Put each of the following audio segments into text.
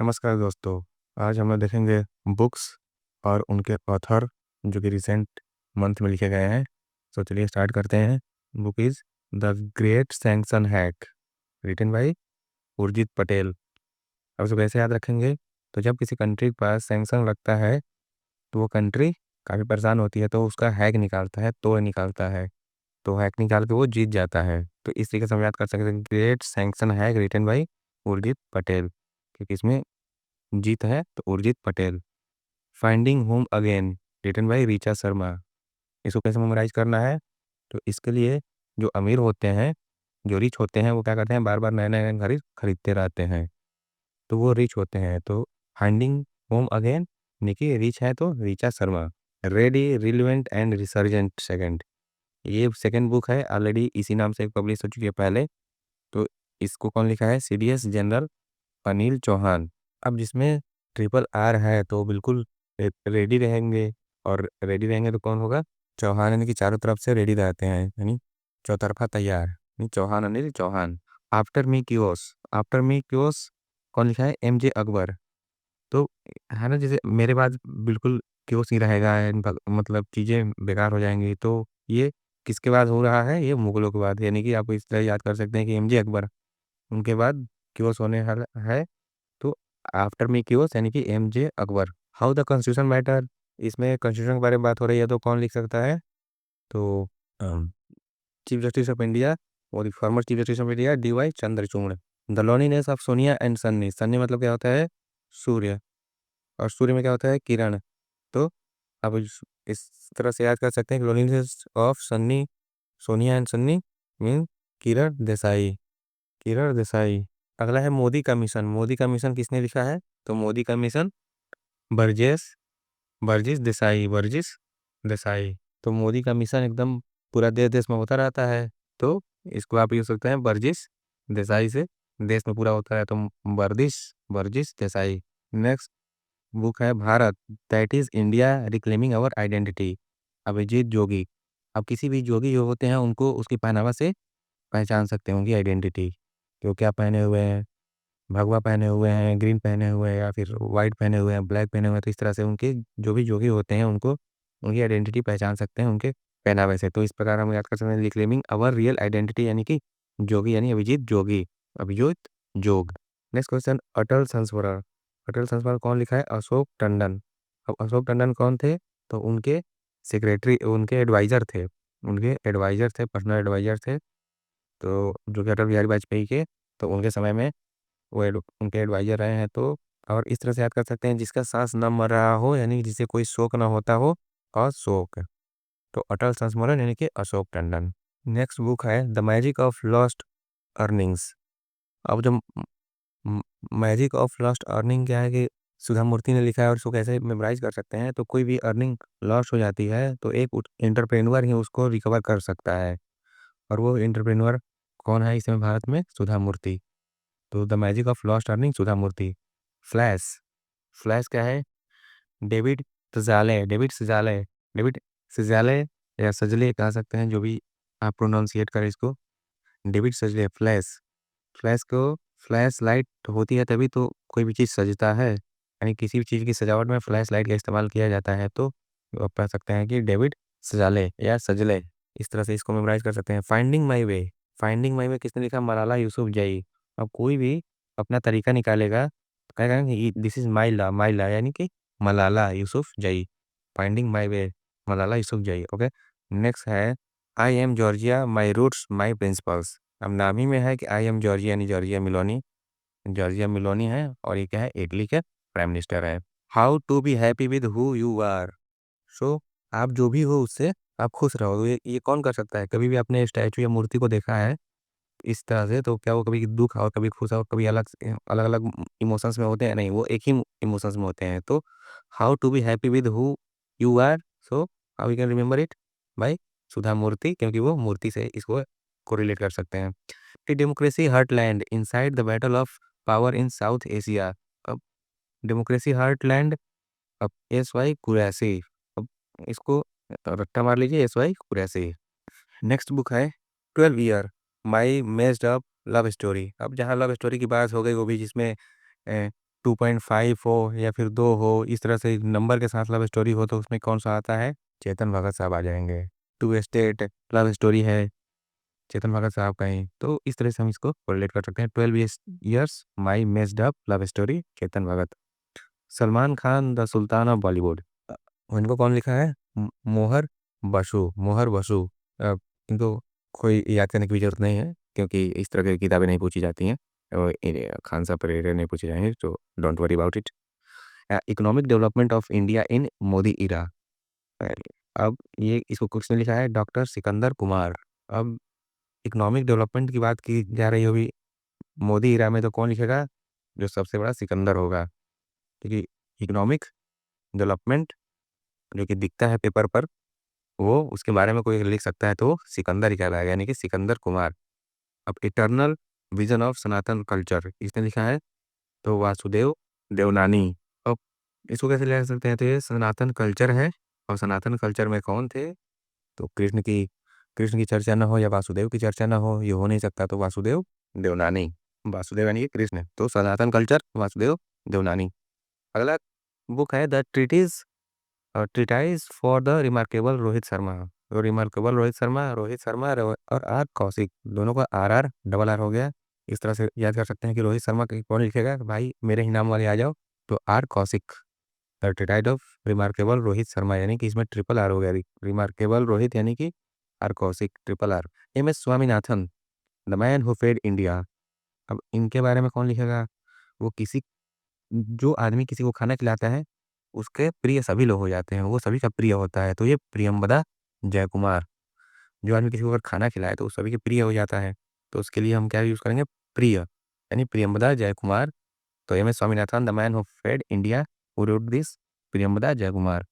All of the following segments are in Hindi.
नमस्कार दोस्तों। आज हम लोग देखेंगे बुक्स और उनके ऑथर जो कि रिसेंट मंथ में लिखे गए हैं। तो चलिए स्टार्ट करते हैं। Book is the great sanction hack, written by Urjit Patel. अब इसको कैसे याद रखेंगे? तो जब किसी कंट्री के पास सैंक्शन लगता है तो वो कंट्री काफ़ी परेशान होती है, तो उसका हैक निकालता है, तोड़ निकालता है। तो हैक निकाल के वो जीत जाता है। तो इस तरीके से हम याद कर सकते हैं, great sanction hack written by Urjit Patel, क्योंकि इसमें जीत है तो Urjit Patel. Finding home again written by Richa Sharma. इसको कैसे मेमोराइज करना है? तो इसके लिए जो अमीर होते हैं, जो रिच होते हैं, वो क्या करते हैं, बार बार नए नए घर खरीदते रहते हैं, तो वो रिच होते हैं। तो फाइंडिंग होम अगेन निकी रिच है तो Richa Sharma. Ready relevant and resurgent second, ये सेकंड बुक है, ऑलरेडी इसी नाम से पब्लिश हो चुकी है पहले। तो इसको कौन लिखा है? CDS general Anil Chauhan. अब जिसमें ट्रिपल आर है तो बिल्कुल रेडी रहेंगे, और रेडी रहेंगे तो कौन होगा? चौहान, यानी कि चारों तरफ से रेडी रहते हैं, यानी चौतरफा तैयार, यानी Chauhan Anil Chauhan. After me chaos, after me chaos कौन लिखा है? M J Akbar. तो है ना, जैसे मेरे बाद बिल्कुल क्योस ही रहेगा, मतलब चीज़ें बेकार हो जाएंगी। तो ये किसके बाद हो रहा है? ये मुगलों के बाद, यानी कि आप इस तरह याद कर सकते हैं कि एम जे अकबर, उनके बाद क्योस होने वाला है। तो आफ्टर मी क्यूस यानी कि M J Akbar. How the constitution matter, इसमें कॉन्स्टिट्यूशन के बारे में बात हो रही है, तो कौन लिख सकता है? तो चीफ जस्टिस ऑफ इंडिया और former chief justice of India D Y Chandrachud. The loneliness of Sonia and Sunny, Sunny मतलब क्या होता है? सूर्य, और सूर्य में क्या होता है? किरण। तो आप इस तरह से याद कर सकते हैं कि loneliness of Sunny, Sonia and Sunny mean Kiran Desai, Kiran Desai. अगला है मोदी का मिशन, मोदी का मिशन किसने लिखा है? तो मोदी का मिशन बर्जेस, वर्जिश देसाई, वर्जिश देसाई। तो मोदी का मिशन एकदम पूरा देश देश में होता रहता है, तो इसको आप यूज सकते हैं वर्जिश देसाई से, देश में पूरा होता है तो वर्जिश, वर्जिश देसाई। नेक्स्ट बुक है Bharat, that is India reclaiming our identity, Abhijit Jogi. अब किसी भी जोगी जो होते हैं उनको उसकी पहनावा से पहचान सकते हैं, उनकी आइडेंटिटी, कि वो क्या पहने हुए हैं, भगवा पहने हुए हैं, ग्रीन पहने हुए हैं, या फिर वाइट पहने हुए हैं, ब्लैक पहने हुए हैं। तो इस तरह से उनके जो भी जोगी होते हैं उनको उनकी आइडेंटिटी पहचान सकते हैं उनके पहनावे से। तो इस प्रकार हम याद कर सकते हैं, रिक्लेमिंग अवर रियल आइडेंटिटी, यानी कि जोगी यानी अभिजीत जोगी, अभिजीत जोग। नेक्स्ट क्वेश्चन, अटल संस्मरण, अटल संस्मरण कौन लिखा है? अशोक टंडन। अब अशोक टंडन कौन थे? तो उनके सेक्रेटरी, उनके एडवाइजर थे, उनके एडवाइजर थे, पर्सनल एडवाइजर थे। तो जो कि अटल बिहारी वाजपेयी के, तो उनके समय में वो उनके एडवाइजर रहे हैं। तो और इस तरह से याद कर सकते हैं, जिसका सांस न मर रहा हो, यानी जिसे कोई शोक ना होता हो, अशोक। तो अटल संस्मरण यानी कि अशोक टंडन। नेक्स्ट बुक है the magic of lost earnings. अब जो मैजिक ऑफ लॉस्ट अर्निंग क्या है कि सुधा मूर्ति ने लिखा है, और इसको कैसे मेमोराइज कर सकते हैं? तो कोई भी अर्निंग लॉस्ट हो जाती है तो एक एंटरप्रेन्योर ही उसको रिकवर कर सकता है, और वो एंटरप्रेन्योर कौन है इसमें? भारत में सुधा मूर्ति। तो the magic of lost earning Sudha Murty. Flash, flash क्या है? David Szalay, David Szalay, David Szalay या सजले कह सकते हैं, जो भी आप प्रोनाउंसिएट करें इसको, डेविड सजले। फ्लैश, फ्लैश को, फ्लैश लाइट होती है तभी तो कोई भी चीज़ सजता है, यानी किसी भी चीज़ की सजावट में फ्लैश लाइट का इस्तेमाल किया जाता है। तो आप कह सकते हैं कि डेविड सजाले या सजले, इस तरह से इसको मेमोराइज कर सकते हैं। Finding my way, finding my वे किसने लिखा? मलाला यूसुफजई। अब कोई भी अपना तरीका निकालेगा तो कहेगा कि दिस इज माई ला, माई ला, यानी कि Malala Yousafzai. Finding my way, Malala Yousafzai. Okay. Next है I am Giorgia my roots my principles. अब नाम ही में है कि आई एम जॉर्जिया, यानी जॉर्जिया मिलोनी, जॉर्जिया मिलोनी है, और ये क्या है? इटली के प्राइम मिनिस्टर है। How to be happy with who you are, so आप जो भी हो उससे आप खुश रहो। तो ये कौन कर सकता है? कभी भी आपने स्टैचू या मूर्ति को देखा है इस तरह से, तो क्या वो कभी दुख और कभी खुश और कभी अलग अलग अलग इमोशंस में होते हैं? नहीं, वो एक ही इमोशंस में होते हैं। तो how to be happy with who you are, so how you can remember it by Sudha Murthy, क्योंकि वो मूर्ति से इसको कोरिलेट कर सकते हैं। Democracy heartland inside the battle of power in South Asia. अब डेमोक्रेसी हार्टलैंड, अब एस वाई कुरैशी, अब इसको रट्टा मार लीजिए, S Y Quraishi. Next book है 12 year my messed up love story. अब जहाँ लव स्टोरी की बात हो गई, वो भी जिसमें 2.5 हो या फिर 2 हो, इस तरह से नंबर के साथ लव स्टोरी हो तो उसमें कौन सा आता है? चेतन भगत साहब आ जाएंगे। 2 स्टेट लव स्टोरी है चेतन भगत साहब का ही, तो इस तरह से हम इसको कोरिलेट कर सकते हैं। 12 years my messed up love story Chetan Bhagat. Salman Khan the sultan of Bollywood, इनको कौन लिखा है? मोहर बसु, मोहर बसु। इनको कोई याद करने की भी जरूरत नहीं है क्योंकि इस तरह की किताबें नहीं पूछी जाती हैं और खान साहब पर नहीं पूछी जाएंगी, तो don't worry about it. Economic development of India in Modi era. अब ये इसको क्वेश्चन लिखा है डॉक्टर सिकंदर कुमार। अब इकोनॉमिक डेवलपमेंट की बात की जा रही होगी मोदी इरा में, तो कौन लिखेगा? जो सबसे बड़ा सिकंदर होगा, क्योंकि इकोनॉमिक डेवलपमेंट जो कि दिखता है पेपर पर, वो उसके बारे में कोई लिख सकता है तो सिकंदर ही कहलाएगा, यानी कि सिकंदर कुमार। अब eternal vision of Sanatan culture इसने लिखा है तो वासुदेव देवनानी। अब इसको कैसे ले सकते हैं? तो ये सनातन कल्चर है, और सनातन कल्चर में कौन थे? तो कृष्ण की चर्चा ना हो या वासुदेव की चर्चा ना हो, ये हो नहीं सकता, तो वासुदेव देवनानी। वासुदेव यानी कि कृष्ण, तो सनातन कल्चर वासुदेव देवनानी। अगला बुक है the treatise for the remarkable Rohit Sharma. तो रिमार्केबल रोहित शर्मा और आर कौशिक, दोनों का RR हो गया। इस तरह से याद कर सकते हैं कि रोहित शर्मा कौन लिखेगा? भाई मेरे ही नाम वाले आ जाओ, तो R Kaushik. The treatise of remarkable Rohit Sharma, यानी कि इसमें RRR हो गया। रिमार्केबल रोहित यानी कि R Kaushik, RRR। MS Swaminathan, the man who fed India. अब इनके बारे में कौन लिखेगा? वो किसी जो आदमी किसी को खाना खिलाता है उसके प्रिय सभी लोग हो जाते हैं, वो सभी का प्रिय होता है, तो ये प्रियंवदा जयकुमार। जो आदमी किसी को अगर खाना खिलाए तो वो सभी के प्रिय हो जाता है, तो उसके लिए हम क्या यूज करेंगे? प्रिय, यानी प्रियंवदा जयकुमार। तो MS Swaminathan the man who fed India, who wrote this? Priyamvada Jaikumar.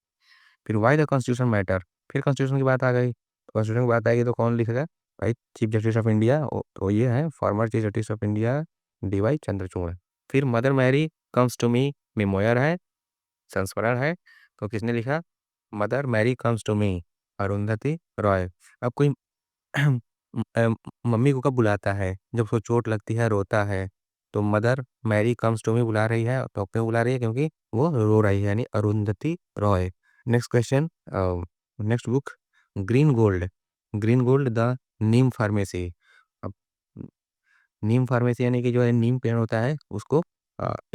फिर वाई द कॉन्स्टिट्यूशन मैटर, फिर कॉन्स्टिट्यूशन की बात आ गई, कॉन्स्टिट्यूशन की बात आएगी तो कौन लिखेगा? भाई चीफ जस्टिस ऑफ इंडिया, तो ये है former chief justice of India DY Chandrachud. फिर mother Mary comes to me memoir है, संस्मरण है, तो किसने लिखा? Mother Mary comes to me, Arundhati Roy. अब कोई मम्मी को कब बुलाता है? जब उसको चोट लगती है, रोता है, तो Mother Mary comes to me बुला रही है, तो क्यों बुला रही है? क्योंकि वो रो रही है, यानी Arundhati Roy. Next question, next book, green gold. Green gold the neem pharmacy. अब नीम फार्मेसी यानी कि जो है नीम पेड़ होता है उसको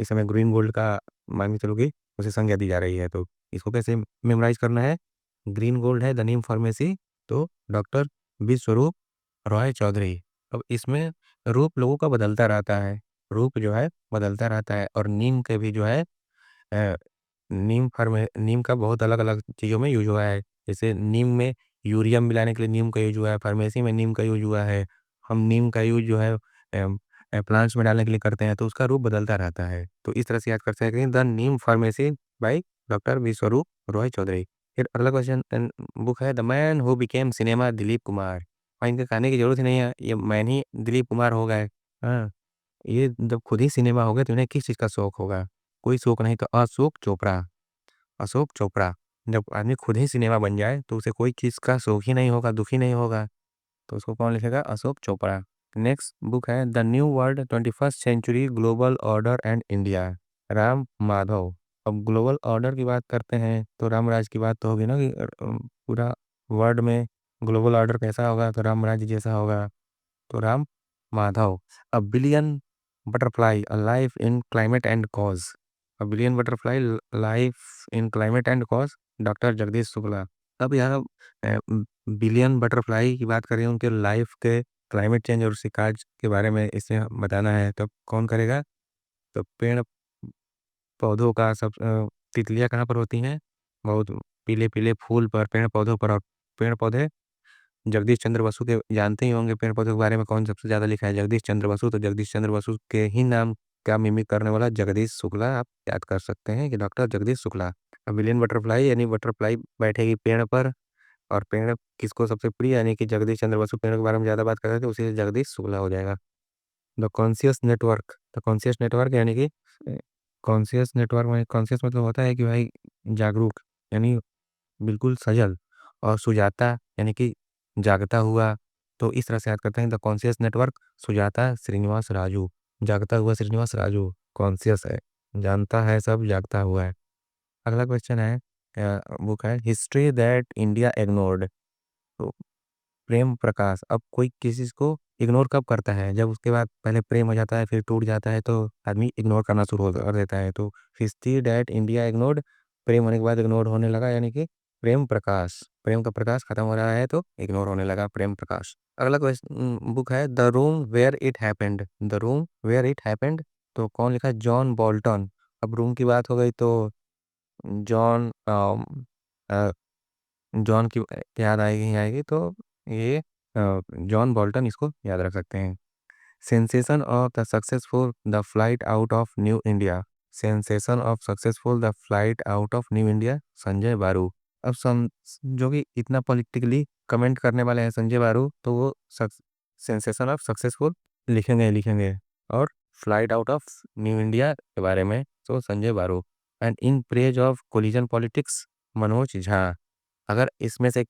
इस समय ग्रीन गोल्ड का मान के चलो कि उसे संज्ञा दी जा रही है, तो इसको कैसे मेमोराइज करना है? ग्रीन गोल्ड है द नीम फार्मेसी, तो डॉक्टर विश्वरूप रॉय चौधरी। अब इसमें रूप लोगों का बदलता रहता है, रूप जो है बदलता रहता है, और नीम के भी जो है अ, नीम का बहुत अलग अलग चीज़ों में यूज हुआ है। जैसे नीम में यूरियम मिलाने के लिए नीम का यूज हुआ है, फार्मेसी में नीम का यूज हुआ है। हम नीम का यूज जो है प्लांट्स में डालने के लिए करते हैं, तो उसका रूप बदलता रहता है, तो इस तरह से याद कर सकते हैं the neem pharmacy by doctor Biswaroop Roy Chowdhury. फिर अगला क्वेश्चन बुक है the man who became cinema Dilip Kumar. और इनके कहने की जरूरत ही नहीं है, ये मैन ही दिलीप कुमार हो गए। हाँ, ये जब खुद ही सिनेमा हो गए तो इन्हें किस चीज़ का शौक होगा? कोई शौक नहीं, तो अशोक चोपड़ा। अशोक चोपड़ा, जब आदमी खुद ही सिनेमा बन जाए तो उसे कोई चीज़ का शौक ही नहीं होगा, दुखी नहीं होगा, तो उसको कौन लिखेगा? अशोक चोपड़ा। नेक्स्ट बुक है the new world 21st century global order and India, Ram Madhav. अब ग्लोबल ऑर्डर की बात करते हैं तो रामराज की बात तो होगी ना कि पूरा वर्ल्ड में ग्लोबल ऑर्डर कैसा होगा? तो रामराज जैसा होगा, तो Ram Madhav. A billion butterfly a life in climate and cause. A billion butterfly life in climate and cause, doctor Jagdish Shukla. अब यहाँ बिलियन बटरफ्लाई की बात करें, उनके लाइफ के क्लाइमेट चेंज और उसके काज के बारे में इसे बताना है, तो कौन करेगा? तो पेड़ पौधों का सब तितलियाँ कहाँ पर होती हैं? बहुत पीले पीले फूल पर, पेड़ पौधों पर। और पेड़ पौधे जगदीश चंद्र बसु के जानते ही होंगे, पेड़ पौधों के बारे में कौन सबसे ज्यादा लिखा है? जगदीश चंद्र बसु, तो जगदीश चंद्र बसु के ही नाम का मिमिक करने वाला जगदीश शुक्ला आप याद कर सकते हैं कि डॉक्टर जगदीश शुक्ला। अब विलियन बटरफ्लाई यानी बटरफ्लाई बैठेगी पेड़ पर, और पेड़ किसको सबसे प्रिय, यानी कि जगदीश चंद्र बसु पेड़ के बारे में ज्यादा बात करते थे, उसी से जगदीश शुक्ला हो जाएगा। द कॉन्शियस नेटवर्क यानी कि कॉन्शियस नेटवर्क में कॉन्शियस मतलब होता है कि भाई जागरूक, यानी बिल्कुल सजल, और सुजाता यानी कि जागता हुआ, तो इस तरह से याद करते हैं the conscious network Sujata Srinivas Raju. जागता हुआ श्रीनिवास राजू कॉन्शियस है। जानता है सब जागता हुआ है। अगला क्वेश्चन है, बुक है हिस्ट्री दैट इंडिया इग्नोर्ड। तो प्रेम प्रकाश, अब कोई किसी को इग्नोर कब करता है? जब उसके बाद पहले प्रेम हो जाता है फिर टूट जाता है तो आदमी इग्नोर करना शुरू कर देता है। तो हिस्ट्री डैट इंडिया इग्नोर्ड, प्रेम होने के बाद इग्नोर होने लगा, यानी कि प्रेम प्रकाश, प्रेम का प्रकाश खत्म हो रहा है तो इग्नोर होने लगा प्रेम प्रकाश। अगला क्वेश्चन बुक है the room where it happened. The room where it happened, तो कौन लिखा है? John Bolton. अब रूम की बात हो गई तो जॉन जॉन की याद आएगी ही आएगी, तो ये जॉन बोल्टन इसको याद रख सकते हैं। Sensation of the successful the flight out of new India. Sensation of successful the flight out of new India, Sanjay बारू। अब जो कि इतना पॉलिटिकली कमेंट करने वाले हैं संजय बारू, तो वो सेंसेशन ऑफ सक्सेसफुल लिखेंगे और flight out of new India के बारे में तो संजय बारू। And in praise of collision politics, Manoj Jha. अगर इसमें से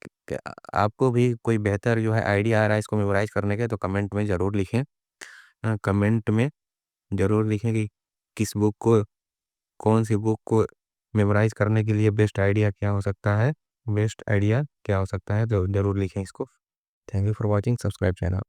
आपको भी कोई बेहतर जो है आइडिया आ रहा है इसको मेमोराइज करने के, तो कमेंट में ज़रूर लिखें। कमेंट में ज़रूर लिखें कि किस बुक को, कौन सी बुक को मेमोराइज करने के लिए बेस्ट आइडिया क्या हो सकता है, बेस्ट आइडिया क्या हो सकता है, तो ज़रूर लिखें इसको। Thank you for watching, subscribe channel.